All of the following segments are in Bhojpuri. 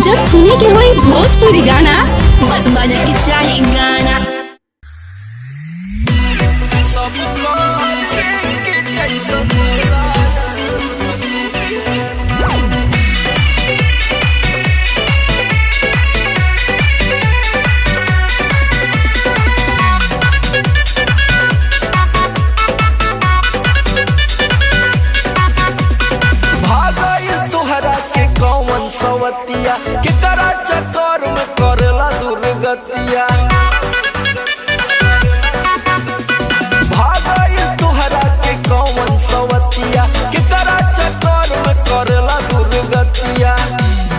जब सुने के होई भोजपुरी गाना, बस बजे के चाही गाना। सवतिया के करा चक्कर में करला दुर्गतिया भागई तोहरा के कौन सवतिया के करा चक्कर में करला दुर्गतिया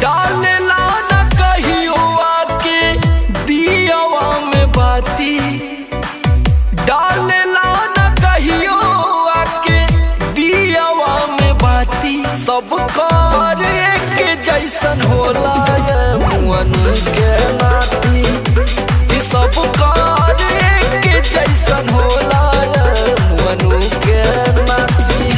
डालेला न कहियो आके दियावा में बाती डालेला न कहियो आके दियावा में बाती सब कर जैसन होला मुअन के नाती सब कार के जैसन होला मुअन के नाती।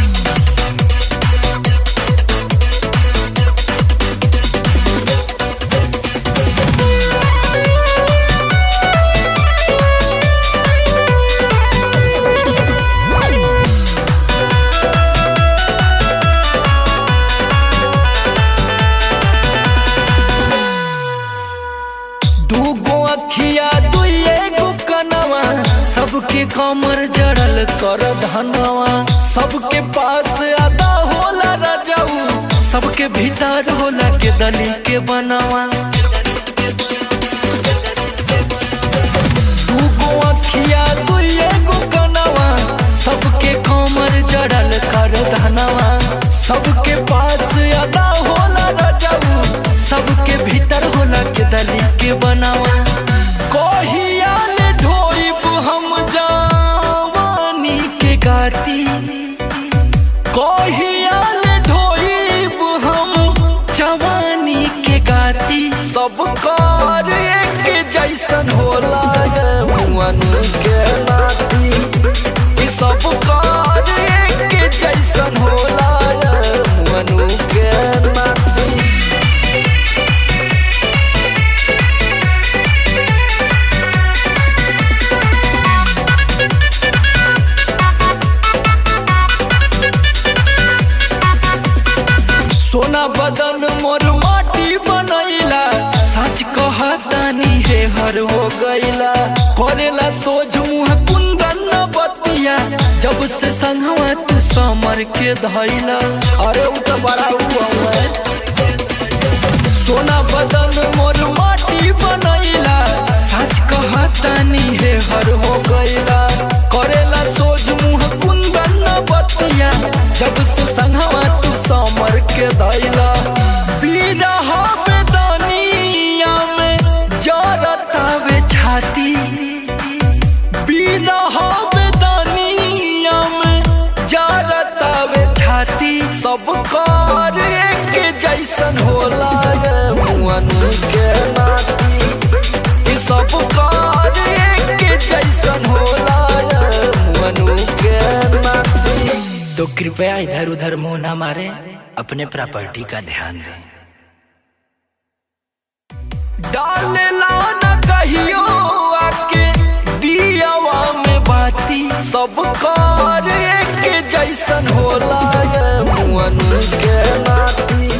सबके कमर जड़ल कर धनवा सबके पास आदा होला राजाऊ सबके भीतर होला के दली के बनवा दूगो अखिया दुइगो कनवा सबके कमर जड़ल कर धनवा सबके पास आदा होला राजाऊ सबके भीतर होला के दली के बनवा कोहियाल ढोइब हम जवानी के गाती सब कार एक जैसन होला मुअन के नाती सब कार एक जैसन होला मुअन के नाती। सोना बदन मोर माटी बनैला सच कहतानी हे हर हो गईला करेला सोझ मुँह कुंदन बतिया जब से संगवा तू समर के धैला अरे उ तो बड़ा हुआ सोना बदन मोर माटी बनैला सच कहतानी हे हर हो गईला करेला सोझ मुँह कुंदन बतिया जब से संगवा तू समर के धैला बिरहा बेदनिया में जरतावे छाती बिरहा बेदनिया में जरतावे छाती सब कार एक जैसन होला मुअन के नाती सब कार एक जैसन होला मुअन के नाती। तो कृपया इधर उधर मुंह ना मारे, अपने प्रॉपर्टी का ध्यान दें। डालेला न कहियो आके दियावा में बाती सब कार एक जैसन होला मुअन के नाती।